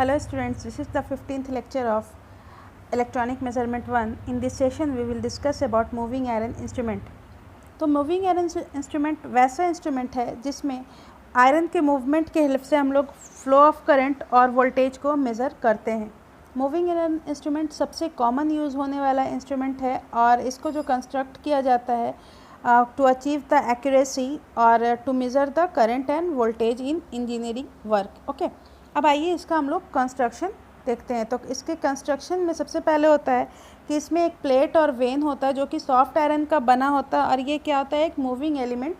Hello students, this is the 15th lecture of Electronic Measurement 1. In this session we will discuss about moving iron instrument. तो moving iron instrument वैसा instrument है जिसमें iron के movement के help से हम लोग फ्लो ऑफ करंट और वोल्टेज को मेज़र करते हैं। मूविंग आयरन इंस्ट्रूमेंट सबसे कॉमन यूज़ होने वाला इंस्ट्रूमेंट है और इसको जो कंस्ट्रक्ट किया जाता है टू अचीव द एक्यूरेसी और to measure the current and voltage in engineering work. Okay, अब आइए इसका हम लोग कंस्ट्रक्शन देखते हैं। तो इसके कंस्ट्रक्शन में सबसे पहले होता है कि इसमें एक प्लेट और वेन होता है जो कि सॉफ्ट आयरन का बना होता है और ये क्या होता है, एक मूविंग एलिमेंट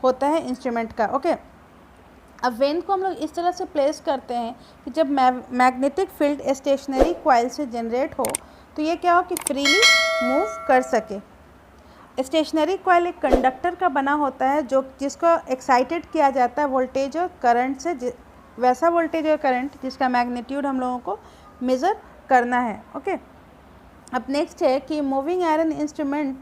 होता है इंस्ट्रूमेंट का। ओके, अब वेन को हम लोग इस तरह से प्लेस करते हैं कि जब मैग्नेटिक फील्ड स्टेशनरी कॉइल से जनरेट हो तो ये क्या हो कि फ्रीली मूव कर सके। स्टेशनरी कॉइल एक कंडक्टर का बना होता है जो जिसको एक्साइटेड किया जाता है वोल्टेज और करंट से, वैसा वोल्टेज और करंट जिसका मैग्नीट्यूड हम लोगों को मेज़र करना है। ओके, अब नेक्स्ट है कि मूविंग आयरन इंस्ट्रूमेंट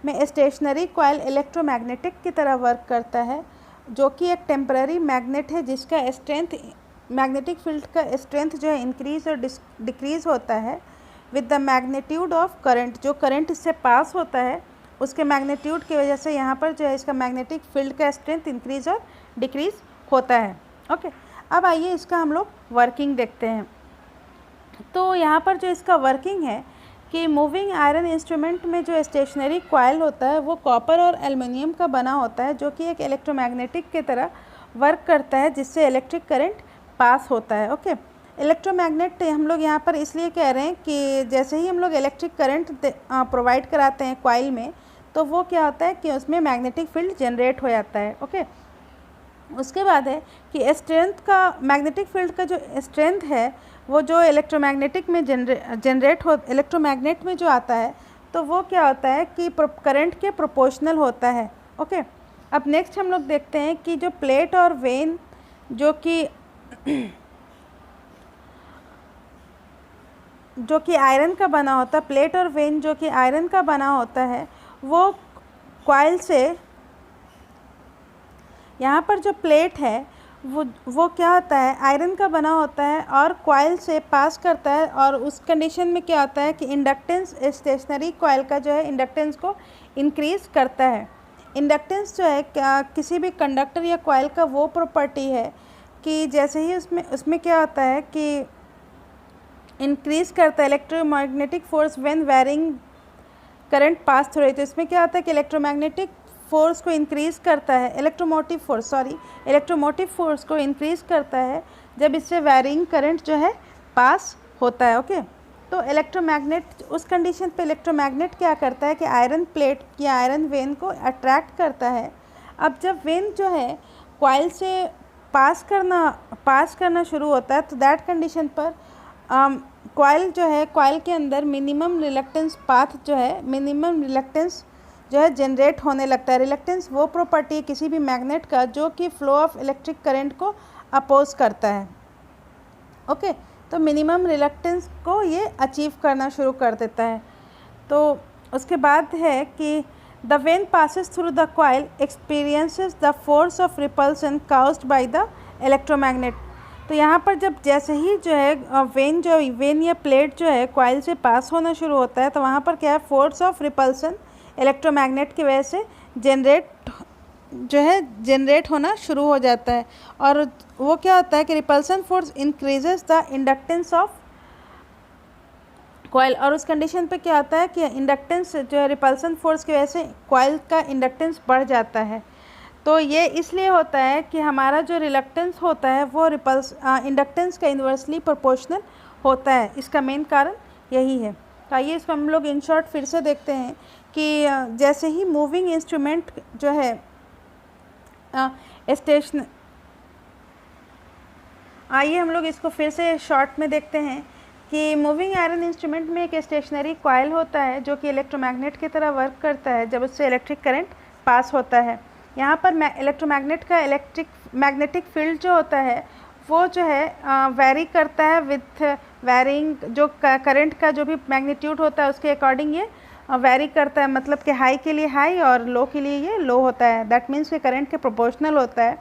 में स्टेशनरी कॉइल इलेक्ट्रोमैग्नेटिक की तरह वर्क करता है जो कि एक टेम्पररी मैग्नेट है जिसका स्ट्रेंथ, मैग्नेटिक फील्ड का स्ट्रेंथ जो है इंक्रीज और डिक्रीज़ होता है with the magnitude of current. जो करंट इससे पास होता है उसके मैग्नीट्यूड की वजह से यहाँ पर जो है इसका मैग्नेटिक फील्ड का स्ट्रेंथ इंक्रीज और डिक्रीज़ होता है। ओके, अब आइए इसका हम लोग वर्किंग देखते हैं। तो यहाँ पर जो इसका वर्किंग है कि मूविंग आयरन इंस्ट्रूमेंट में जो स्टेशनरी कॉइल होता है वो कॉपर और एल्युमिनियम का बना होता है जो कि एक इलेक्ट्रोमैग्नेटिक की तरह वर्क करता है जिससे इलेक्ट्रिक करंट पास होता है। ओके, इलेक्ट्रोमैग्नेट हम लोग यहाँ पर इसलिए कह रहे हैं कि जैसे ही हम लोग इलेक्ट्रिक करंट प्रोवाइड कराते हैं कॉइल में तो वो क्या होता है कि उसमें मैग्नेटिक फील्ड जनरेट हो जाता है। ओके, उसके बाद है कि स्ट्रेंथ का, मैग्नेटिक फील्ड का जो स्ट्रेंथ है वो जो इलेक्ट्रोमैग्नेटिक में इलेक्ट्रोमैग्नेट में जो आता है तो वो क्या होता है कि करंट के प्रोपोर्शनल होता है। ओके, अब नेक्स्ट हम लोग देखते हैं कि जो प्लेट और वेन जो कि आयरन का बना होता है, प्लेट और वेन जो कि आयरन का बना होता है वो कॉइल से, यहाँ पर जो प्लेट है वो क्या होता है, आयरन का बना होता है और कॉइल से पास करता है और उस कंडीशन में क्या होता है कि इंडक्टेंस स्टेशनरी कॉइल का जो है इंडक्टेंस को इंक्रीज़ करता है। इंडक्टेंस जो है क्या किसी भी कंडक्टर या कॉइल का वो प्रॉपर्टी है कि जैसे ही उसमें क्या होता है कि इंक्रीज़ करता है electromagnetic force when varying current pass through है। तो इसमें क्या होता है कि इलेक्ट्रोमैग्नेटिक फोर्स को इंक्रीज़ करता है, इलेक्ट्रोमोटिव फोर्स को इंक्रीज़ करता है जब इससे वैरिंग करंट जो है पास होता है। ओके, तो इलेक्ट्रोमैग्नेट, उस कंडीशन पे इलेक्ट्रोमैग्नेट क्या करता है कि आयरन प्लेट या आयरन वेन को अट्रैक्ट करता है। अब जब वेन जो है कॉइल से पास करना शुरू होता है तो दैट कंडीशन पर कॉइल जो है, कॉइल के अंदर मिनिमम रिलक्टेंस जो है जनरेट होने लगता है। रिलक्टेंस वो प्रॉपर्टी है किसी भी मैग्नेट का जो कि फ्लो ऑफ इलेक्ट्रिक करंट को अपोज करता है। ओके, तो मिनिमम रिलक्टेंस को ये अचीव करना शुरू कर देता है। तो उसके बाद है कि the when passes through the coil experiences the force of repulsion caused by the electromagnet. तो यहाँ पर जब जैसे ही जो है वेन या प्लेट जो है कॉइल से पास होना शुरू होता है तो वहाँ पर क्या है, फोर्स ऑफ रिपल्सन इलेक्ट्रोमैग्नेट की वजह से जनरेट होना शुरू हो जाता है और वो क्या होता है कि repulsion force increases the inductance of coil. और उस कंडीशन पे क्या होता है कि इंडक्टेंस जो है रिपल्सन फोर्स की वजह से कॉइल का इंडक्टेंस बढ़ जाता है। तो ये इसलिए होता है कि हमारा जो रिलक्टेंस होता है वो इंडक्टेंस का इन्वर्सली प्रोपोर्शनल होता है। इसका मेन कारण यही है। तो आइए इसको हम लोग इन शॉर्ट फिर से देखते हैं कि जैसे ही मूविंग इंस्ट्रूमेंट जो है आइए हम लोग इसको फिर से शॉर्ट में देखते हैं कि मूविंग आयरन इंस्ट्रूमेंट में एक स्टेशनरी कॉइल होता है जो कि इलेक्ट्रोमैग्नेट की तरह वर्क करता है जब उससे इलेक्ट्रिक करंट पास होता है। यहाँ पर इलेक्ट्रोमैग्नेट का मैग्नेटिक फील्ड जो होता है वो जो है वैरी करता है विथ वैरिंग, जो करंट का जो भी मैग्नीट्यूड होता है उसके अकॉर्डिंग ये वैरी करता है। मतलब कि हाई के लिए हाई और लो के लिए ये लो होता है। दैट मीन्स कि करंट के प्रोपोर्शनल होता है।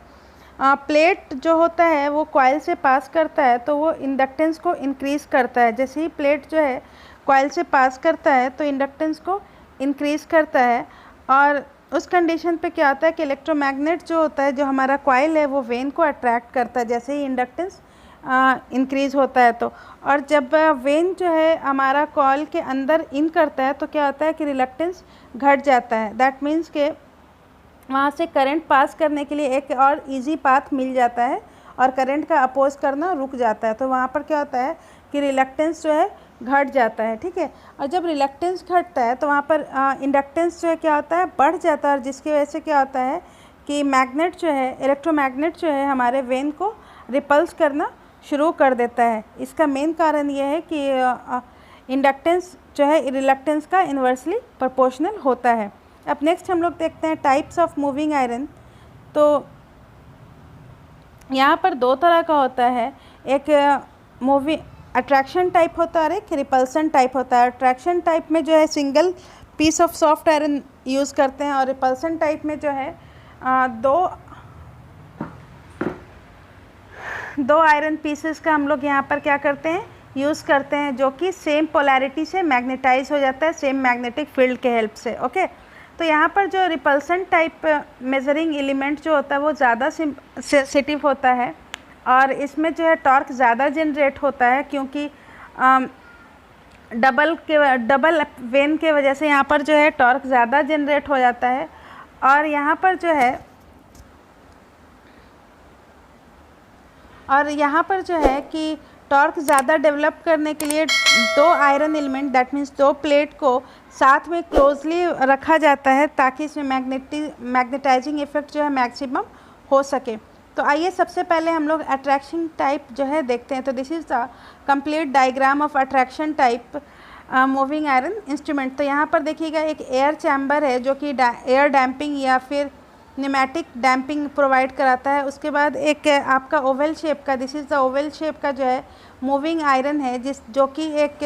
प्लेट जो होता है वो कॉइल से पास करता है तो वो इंडक्टेंस को इंक्रीज़ करता है। जैसे ही प्लेट जो है कॉइल से पास करता है तो इंडक्टेंस को इंक्रीज़ करता है, और उस कंडीशन पे क्या होता है कि इलेक्ट्रोमैग्नेट जो होता है, जो हमारा कॉइल है, वो वेन को अट्रैक्ट करता है जैसे ही इंडक्टेंस इंक्रीज़ होता है तो। और जब वेन जो है हमारा कॉइल के अंदर इन करता है तो क्या होता है कि रिलक्टेंस घट जाता है। दैट मीन्स के वहाँ से करंट पास करने के लिए एक और इजी पाथ मिल जाता है और करंट का अपोज करना रुक जाता है। तो वहाँ पर क्या होता है कि रिलक्टेंस जो है घट जाता है, ठीक है। और जब रिलक्टेंस घटता है तो वहाँ पर इंडक्टेंस जो है क्या होता है, बढ़ जाता है, और जिसकी वजह से क्या होता है कि मैग्नेट जो है, इलेक्ट्रोमैग्नेट जो है, हमारे वेन को रिपल्स करना शुरू कर देता है। इसका मेन कारण ये है कि इंडक्टेंस जो है रिलक्टेंस का इन्वर्सली प्रोपोर्शनल होता है। अब नेक्स्ट हम लोग देखते हैं टाइप्स ऑफ मूविंग आयरन। तो यहाँ पर दो तरह का होता है, एक मूविंग अट्रैक्शन टाइप होता है और एक रिपल्सन टाइप होता है। अट्रैक्शन टाइप में जो है single piece of soft iron use करते हैं, और रिपल्सन टाइप में जो है दो आयरन पीसेस का हम लोग यहाँ पर क्या करते हैं, यूज़ करते हैं, जो कि सेम पोलैरिटी से मैग्नेटाइज हो जाता है, सेम मैग्नेटिक फील्ड के हेल्प से। ओके, तो यहाँ पर जो रिपल्सन टाइप मेजरिंग एलिमेंट जो होता है वो ज़्यादा सेंसिटिव होता है, और इसमें जो है टॉर्क ज़्यादा जनरेट होता है, क्योंकि डबल वेन के वजह से यहाँ पर जो है टॉर्क ज़्यादा जनरेट हो जाता है। और यहाँ पर जो है कि टॉर्क ज़्यादा डेवलप करने के लिए दो आयरन एलिमेंट, दैट मीन्स दो प्लेट को साथ में क्लोजली रखा जाता है ताकि इसमें मैग्नेटाइजिंग इफेक्ट जो है मैक्सिमम हो सके। तो आइए सबसे पहले हम लोग अट्रैक्शन टाइप जो है देखते हैं। तो this is the complete diagram of attraction type moving iron instrument. तो यहाँ पर देखिएगा एक एयर चैम्बर है जो कि एयर डैम्पिंग या फिर न्यूमेटिक डैम्पिंग प्रोवाइड कराता है। उसके बाद एक आपका ओवल शेप का, this is the Oval shape का जो है मूविंग आयरन है, जो कि एक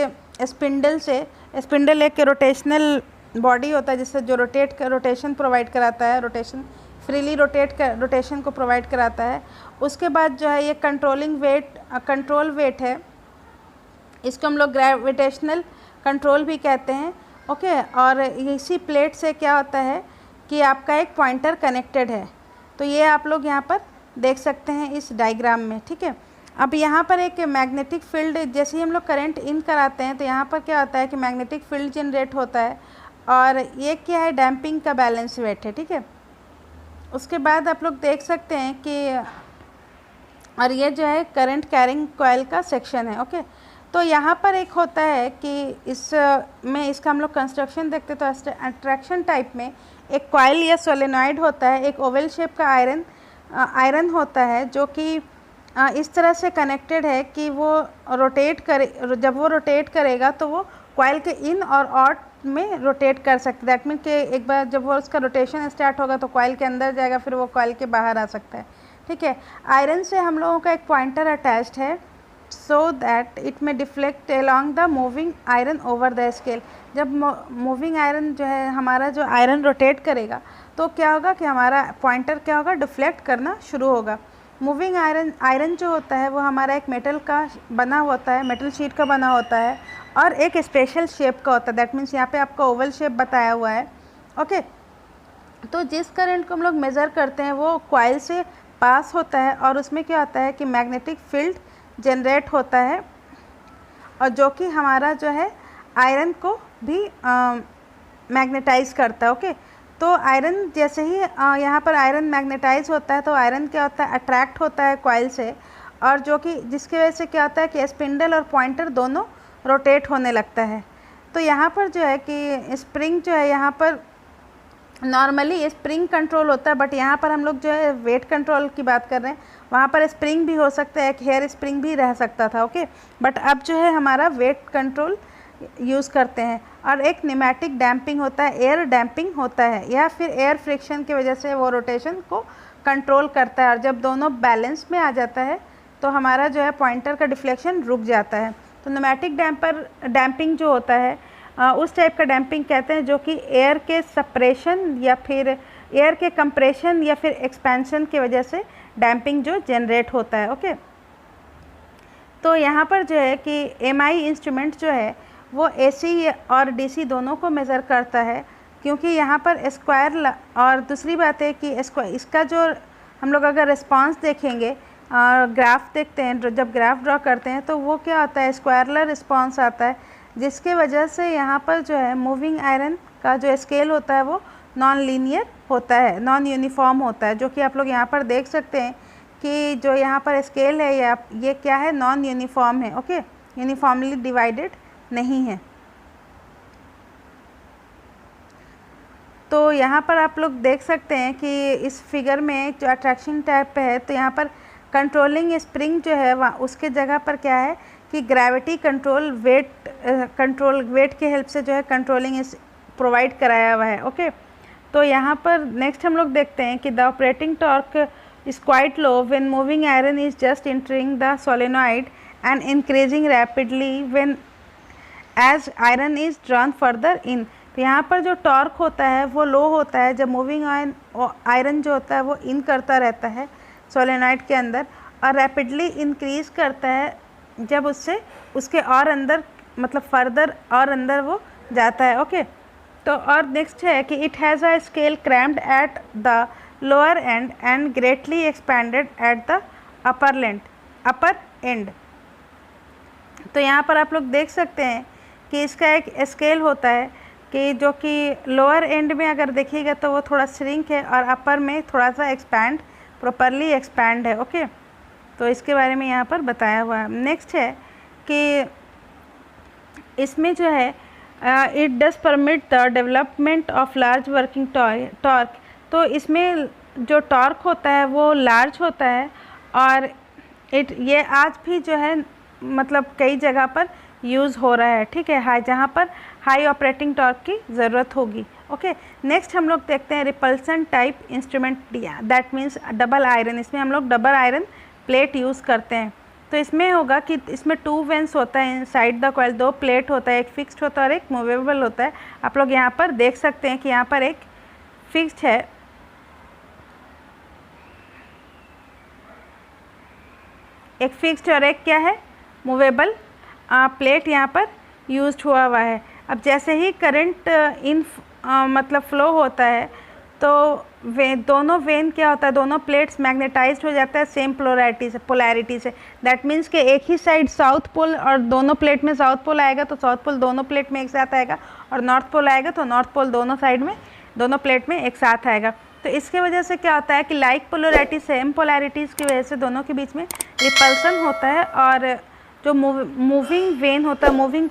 स्पिंडल एक रोटेशनल बॉडी होता है जिससे जो रोटेशन प्रोवाइड कराता है, फ्रीली रोटेशन को प्रोवाइड कराता है। उसके बाद जो है ये कंट्रोल वेट है, इसको हम लोग ग्रेविटेशनल कंट्रोल भी कहते हैं। ओके, और इसी प्लेट से क्या होता है कि आपका एक पॉइंटर कनेक्टेड है। तो ये आप लोग यहाँ पर देख सकते हैं इस डायग्राम में, ठीक है। अब यहाँ पर एक मैग्नेटिक फील्ड, जैसे ही हम लोग करंट इन कराते हैं तो यहाँ पर क्या होता है कि मैग्नेटिक फील्ड जनरेट होता है, और ये क्या है, डैम्पिंग का बैलेंस वेट है, ठीक है। उसके बाद आप लोग देख सकते हैं कि और ये जो है करंट कैरिंग कॉइल का सेक्शन है। ओके, तो यहाँ पर एक होता है कि इसका हम लोग कंस्ट्रक्शन देखते तो अट्रैक्शन टाइप में एक कॉइल या सोलेनॉइड होता है, एक ओवल शेप का आयरन होता है जो कि इस तरह से कनेक्टेड है कि वो जब वो रोटेट करेगा तो वो कॉइल के इन और आउट में रोटेट कर सकता है। दैट मीन कि एक बार जब वो उसका रोटेशन स्टार्ट होगा तो कॉइल के अंदर जाएगा, फिर वो कॉइल के बाहर आ सकता है, ठीक है। आयरन से हम लोगों का एक पॉइंटर अटैच्ड है सो दैट इट में deflect along the moving iron over the scale. जब मूविंग आयरन जो है, हमारा जो आयरन रोटेट करेगा तो क्या होगा कि हमारा पॉइंटर क्या होगा, डिफ्लेक्ट करना शुरू होगा। मूविंग आयरन जो होता है वो हमारा एक मेटल का बना होता है, मेटल शीट का बना होता है, और एक स्पेशल शेप का होता है। दैट मीन्स यहाँ पे आपका ओवल शेप बताया हुआ है। ओके, तो जिस करंट को हम लोग मेज़र करते हैं वो कॉइल से पास होता है, और उसमें क्या होता है कि मैग्नेटिक फील्ड जनरेट होता है, और जो कि हमारा जो है आयरन को भी मैग्नेटाइज करता है। ओके, तो आयरन जैसे ही यहाँ पर आयरन मैग्नेटाइज होता है तो आयरन क्या होता है, अट्रैक्ट होता है कॉइल से, और जो कि जिसकी वजह से क्या होता है कि स्पिंडल और पॉइंटर दोनों रोटेट होने लगता है। तो यहाँ पर जो है कि स्प्रिंग जो है, यहाँ पर नॉर्मली स्प्रिंग कंट्रोल होता है, बट यहाँ पर हम लोग जो है वेट कंट्रोल की बात कर रहे हैं। वहाँ पर स्प्रिंग भी हो सकता है, एक हेयर स्प्रिंग भी रह सकता था। ओके, बट अब जो है हमारा वेट कंट्रोल यूज़ करते हैं। और एक न्यूमेटिक डैम्पिंग होता है, एयर डैम्पिंग होता है, या फिर एयर फ्रिक्शन की वजह से वो रोटेशन को कंट्रोल करता है, और जब दोनों बैलेंस में आ जाता है तो हमारा जो है पॉइंटर का डिफ्लेक्शन रुक जाता है। तो न्यूमेटिक डैम्पिंग जो होता है उस टाइप का डैम्पिंग कहते हैं जो कि एयर के सप्रेशन या फिर एयर के कंप्रेशन या फिर एक्सपेंशन की वजह से डैम्पिंग जो जनरेट होता है। ओके, तो यहाँ पर जो है कि एमआई इंस्ट्रूमेंट जो है वो एसी और डीसी दोनों को मेज़र करता है, क्योंकि यहाँ पर स्क्वायर, और दूसरी बात है कि इसका जो हम लोग अगर रिस्पांस देखेंगे और ग्राफ देखते हैं, जब ग्राफ ड्रॉ करते हैं तो वो क्या आता है, स्क्वायरलर रिस्पांस आता है, जिसके वजह से यहाँ पर जो है मूविंग आयरन का जो स्केल होता है वो नॉन लीनियर होता है, नॉन यूनिफॉर्म होता है, जो कि आप लोग यहाँ पर देख सकते हैं कि जो यहाँ पर स्केल है ये क्या है, नॉन यूनिफॉर्म है। ओके, यूनिफॉर्मली डिवाइडेड नहीं है। तो यहाँ पर आप लोग देख सकते हैं कि इस फिगर में जो अट्रैक्शन टाइप पे है, तो यहाँ पर कंट्रोलिंग स्प्रिंग जो है वहाँ उसके जगह पर क्या है कि ग्रेविटी कंट्रोल वेट के हेल्प से जो है कंट्रोलिंग प्रोवाइड कराया हुआ है। ओके, तो यहाँ पर नेक्स्ट हम लोग देखते हैं कि the operating torque is quite low when moving iron is just entering the solenoid and increasing rapidly when as iron is drawn further in. तो यहाँ पर जो टॉर्क होता है वो लो होता है जब मूविंग आयरन जो होता है वो इन करता रहता है सोलेनॉइड के अंदर, और रैपिडली इंक्रीज़ करता है जब उसके और अंदर, मतलब फर्दर और अंदर वो जाता है। ओके, तो और नेक्स्ट है कि it has a scale cramped at the lower and and greatly expanded at the upper and. तो यहाँ पर आप लोग देख सकते हैं कि इसका एक स्केल होता है कि जो कि लोअर एंड में अगर देखिएगा तो वो थोड़ा श्रिंक है और अपर में थोड़ा सा प्रॉपरली एक्सपैंड है। ओके, तो इसके बारे में यहाँ पर बताया हुआ है। नेक्स्ट है कि इसमें जो है it does permit the development of large working torque. तो इसमें जो टॉर्क होता है वो लार्ज होता है, और ये आज भी जो है मतलब कई जगह पर यूज़ हो रहा है। ठीक है, जहाँ पर हाई ऑपरेटिंग टॉर्क की ज़रूरत होगी। ओके, नेक्स्ट हम लोग देखते हैं repulsion type instrument, that means double iron. इसमें हम लोग डबल आयरन प्लेट यूज़ करते हैं। तो इसमें होगा कि इसमें 2 वेंस होता है इनसाइड द कॉइल, 2 प्लेट होता है, एक फिक्स्ड होता है और एक मूवेबल होता है। आप लोग यहाँ पर देख सकते हैं कि यहाँ पर एक फिक्स्ड है, एक फिक्स्ड और एक क्या है, मूवेबल प्लेट यहाँ पर यूज्ड हुआ है। अब जैसे ही करंट मतलब फ्लो होता है तो दोनों वेन क्या होता है, दोनों प्लेट्स मैग्नेटाइज्ड हो जाता है सेम पोलैरिटी से। दैट मीन्स कि एक ही साइड साउथ पोल, और दोनों प्लेट में साउथ पोल आएगा तो साउथ पोल दोनों प्लेट में एक साथ आएगा, और नॉर्थ पोल आएगा तो नॉर्थ पोल दोनों साइड में, दोनों प्लेट में एक साथ आएगा। तो इसके वजह से क्या होता है कि लाइक पोलैरिटी सेम पोलैरिटीज़ की वजह से दोनों के बीच में रिपल्सन होता है, और जो मूविंग वेन होता है, मूविंग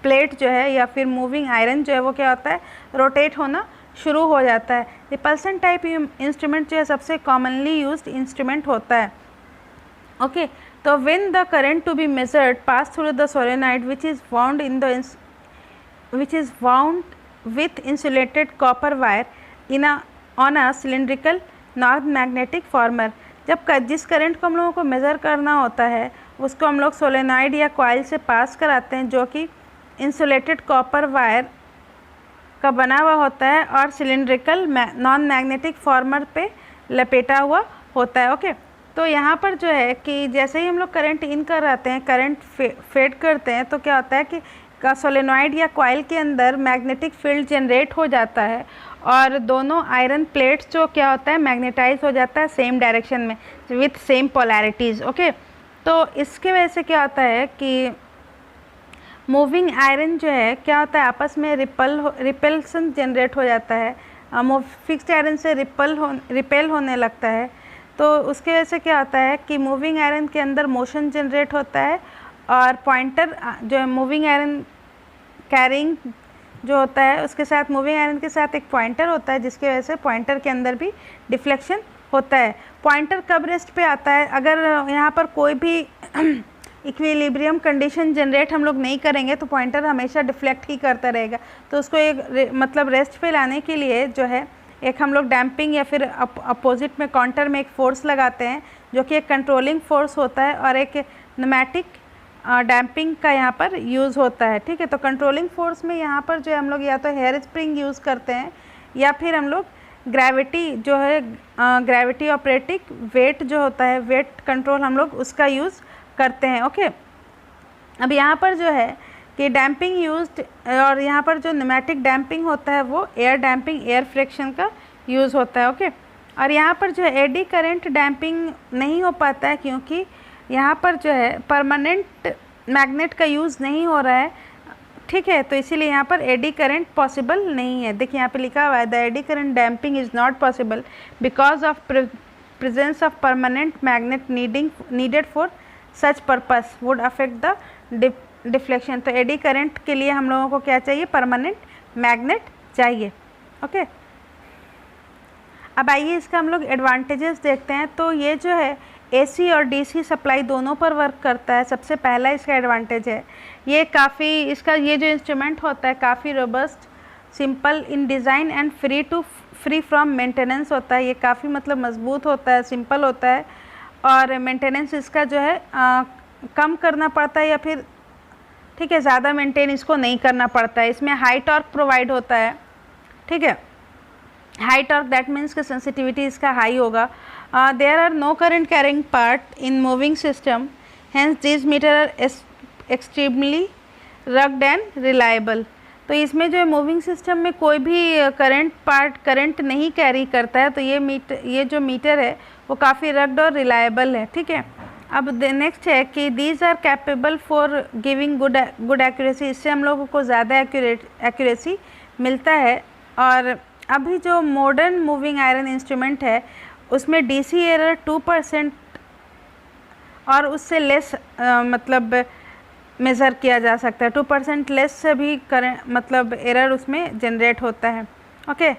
प्लेट जो है या फिर मूविंग आयरन जो है वो क्या होता है, रोटेट होना शुरू हो जाता है। रिपल्सन टाइप इंस्ट्रूमेंट जो है सबसे कॉमनली यूज्ड इंस्ट्रूमेंट होता है। ओके, तो when the current to be measured pass through the solenoid which is wound with insulated copper wire on a cylindrical non magnetic former. जब जिस करंट को हम लोगों को मेज़र करना होता है उसको हम लोग सोलेनॉइड या कॉइल से पास कराते हैं, जो कि इंसुलेटेड कॉपर वायर का बना हुआ होता है और सिलेंड्रिकल नॉन मैग्नेटिक फॉर्मर पे लपेटा हुआ होता है। ओके, तो यहाँ पर जो है कि जैसे ही हम लोग करंट इन कर आते हैं, करंट फेड करते हैं, तो क्या होता है कि सोलेनॉइड या कॉइल के अंदर मैग्नेटिक फील्ड जनरेट हो जाता है, और दोनों आयरन प्लेट्स जो क्या होता है मैग्नेटाइज हो जाता है सेम डायरेक्शन में विथ सेम पोलैरिटीज़। ओके, तो इसके वजह से क्या होता है कि मूविंग आयरन जो है क्या होता है आपस में रिपल्सन जनरेट हो जाता है, फिक्स्ड आयरन से रिपेल होने लगता है। तो उसके वजह से क्या होता है कि मूविंग आयरन के अंदर मोशन जनरेट होता है, और पॉइंटर जो है मूविंग आयरन कैरिंग जो होता है उसके साथ मूविंग आयरन के साथ एक पॉइंटर होता है, जिसकी वजह से पॉइंटर के अंदर भी डिफ्लेक्शन होता है। पॉइंटर कब रेस्ट पे आता है, अगर यहाँ पर कोई भी इक्विलिब्रियम कंडीशन जनरेट हम लोग नहीं करेंगे तो पॉइंटर हमेशा डिफ्लेक्ट ही करता रहेगा। तो उसको एक मतलब रेस्ट पे लाने के लिए जो है एक हम लोग डैम्पिंग या फिर अपोजिट में काउंटर में एक फोर्स लगाते हैं, जो कि एक कंट्रोलिंग फोर्स होता है, और एक न्यूमैटिक डैम्पिंग का यहाँ पर यूज़ होता है। ठीक है, तो कंट्रोलिंग फोर्स में यहाँ पर जो है हम लोग या तो हेयर स्प्रिंग यूज़ करते हैं या फिर हम लोग ग्रेविटी जो है, ग्रेविटी ऑपरेटिंग वेट जो होता है, वेट कंट्रोल हम लोग उसका यूज़ करते हैं। ओके, अब यहाँ पर जो है कि डैम्पिंग यूज्ड, और यहाँ पर जो न्यूमेटिक डैम्पिंग होता है वो एयर डैम्पिंग, एयर फ्रिक्शन का यूज़ होता है। ओके, और यहाँ पर जो है एडी करंट डैम्पिंग नहीं हो पाता है, क्योंकि यहाँ पर जो है परमानेंट मैग्नेट का यूज़ नहीं हो रहा है। ठीक है, तो इसीलिए यहाँ पर एडी करंट पॉसिबल नहीं है। देखिए यहाँ पे लिखा हुआ है the eddy current damping is not possible because of presence of permanent magnet needed for such purpose would affect the deflection. तो एडी करंट के लिए हम लोगों को क्या चाहिए, परमानेंट मैग्नेट चाहिए। ओके, अब आइए इसका हम लोग एडवांटेजेस देखते हैं। तो ये जो है एसी और डीसी सप्लाई दोनों पर वर्क करता है। सबसे पहला इसका एडवांटेज है ये काफ़ी, इसका ये जो इंस्ट्रूमेंट होता है काफ़ी robust, simple in design and free from maintenance होता है। ये काफ़ी मतलब मजबूत होता है, सिंपल होता है, और मेंटेनेंस इसका जो है कम करना पड़ता है, या फिर ठीक है ज़्यादा मेंटेन इसको नहीं करना पड़ता है। इसमें हाई टॉर्क प्रोवाइड होता है। ठीक है, हाई टॉर्क दैट मीन्स कि सेंसिटिविटी इसका हाई होगा। There are no current carrying part in moving system, hence this meter are extremely rugged and reliable. तो इसमें जो है मूविंग सिस्टम में कोई भी करंट नहीं कैरी करता है, तो ये जो मीटर है वो काफ़ी रग्ड और रिलायबल है। ठीक है, अब नेक्स्ट है कि these are capable for giving good accuracy. इससे हम लोगों को ज़्यादा एक्यूरेसी मिलता है। और अभी जो मॉडर्न मूविंग आयरन इंस्ट्रूमेंट है उसमें डीसी एरर 2% और उससे लेस मतलब मेज़र किया जा सकता है। 2% लेस से भी करंट मतलब एरर उसमें जनरेट होता है। ओके,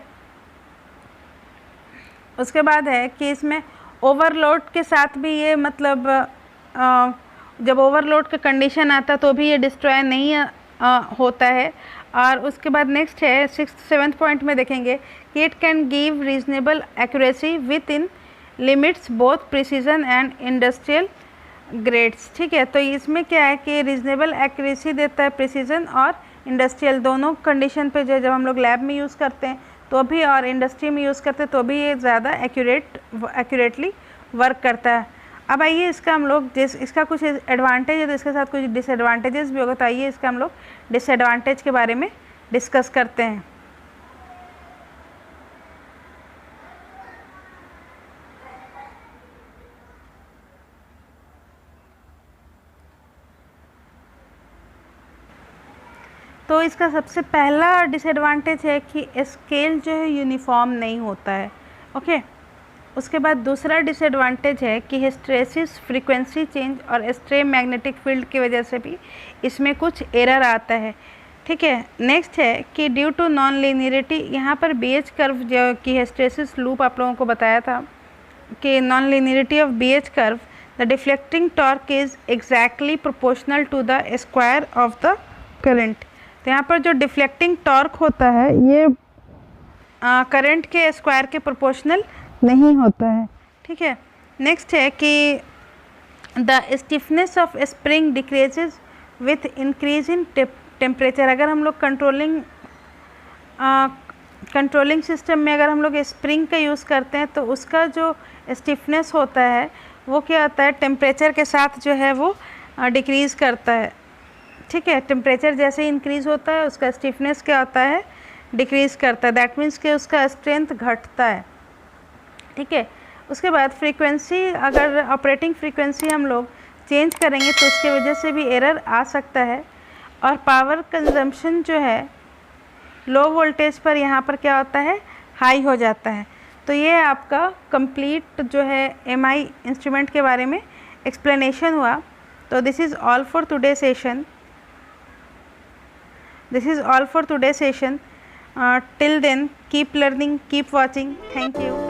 उसके बाद है कि इसमें ओवरलोड के साथ भी ये मतलब जब ओवरलोड का कंडीशन आता तो भी ये डिस्ट्रॉय नहीं होता है। और उसके बाद नेक्स्ट है 6th-7th पॉइंट में देखेंगे कि it can give reasonable accuracy with in limits both precision and industrial grades. ठीक है, तो इसमें क्या है कि रीजनेबल एक्यूरेसी देता है, प्रिसीजन और इंडस्ट्रियल दोनों कंडीशन पे जो जब हम लोग लैब में यूज़ करते हैं तो भी, और इंडस्ट्री में यूज़ करते हैं तो भी ये ज़्यादा एक्यूरेटली वर्क करता है। अब आइए इसका हम लोग इसका कुछ एडवांटेज है तो इसके साथ कुछ डिसएडवांटेजेस भी होगा, तो आइए इसका हम लोग डिसएडवांटेज के बारे में डिस्कस करते हैं। तो इसका सबसे पहला डिसएडवांटेज है कि स्केल जो है यूनिफॉर्म नहीं होता है। ओके, उसके बाद दूसरा डिसएडवांटेज है कि हिस्टेरेसिस, फ्रीक्वेंसी चेंज और स्ट्रे मैग्नेटिक फील्ड की वजह से भी इसमें कुछ एरर आता है। ठीक है, नेक्स्ट है कि ड्यू टू नॉन लीनियरिटी, यहाँ पर BH कर्व जो कि हिस्टेरेसिस लूप आप लोगों को बताया था कि non linearity of BH curve, the deflecting torque is exactly proportional to the square of the current. तो यहाँ पर जो डिफ्लेक्टिंग टॉर्क होता है ये करंट के स्क्वायर के प्रोपोर्शनल नहीं होता है। ठीक है, नेक्स्ट है कि the stiffness of spring decreases with increase in temperature. अगर हम लोग कंट्रोलिंग सिस्टम में अगर हम लोग स्प्रिंग का यूज़ करते हैं तो उसका जो स्टिफनेस होता है वो क्या होता है, टेम्परेचर के साथ जो है वो डिक्रीज़ करता है। ठीक है, टेम्परेचर जैसे इंक्रीज़ होता है उसका स्टिफनेस क्या होता है, डिक्रीज़ करता है। दैट मीन्स कि उसका स्ट्रेंथ घटता है। ठीक है, उसके बाद फ्रीक्वेंसी, अगर ऑपरेटिंग फ्रीक्वेंसी हम लोग चेंज करेंगे तो उसकी वजह से भी एरर आ सकता है। और पावर कंजम्पशन जो है लो वोल्टेज पर यहाँ पर क्या होता है, हाई हो जाता है। तो ये आपका कंप्लीट जो है MI इंस्ट्रूमेंट के बारे में एक्सप्लेनेशन हुआ। तो this is all for today session. Till then, keep learning, keep watching. Thank you.